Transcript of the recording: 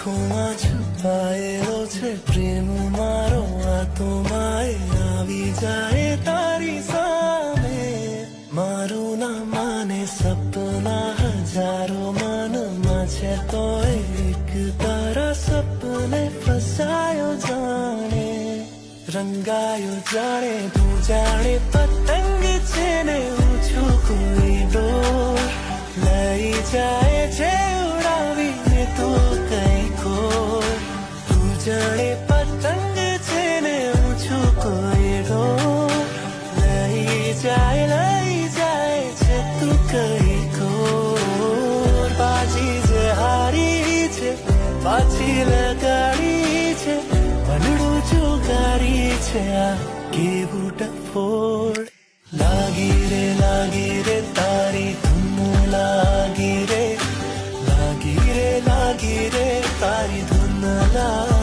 આંખોમાં છુપાયેલો છે પ્રેમ મારો આત્માએ આવી જાય તારી સામે મારું ના માને સપના હજારો મનમાં છે તો એક તારા સપને ફસાયો જાણે રંગાયો જાણે તું જાણે પતંગ છે ને હું છું કોઈ ડોર લઈ જાય છે ઉડાવીને તો કઈ ખોર તું જાણે પતંગ છે ને હું છું કોઈ ડોર લઈ જાય છે તું કઈ ખોર બાજી જે હારી છે પાછી લગાડી છે મનડું જુગારી છે આ કેવું ડફોડ લાગી રે તારી ધૂન લાગી રે તારી ધૂન લાગી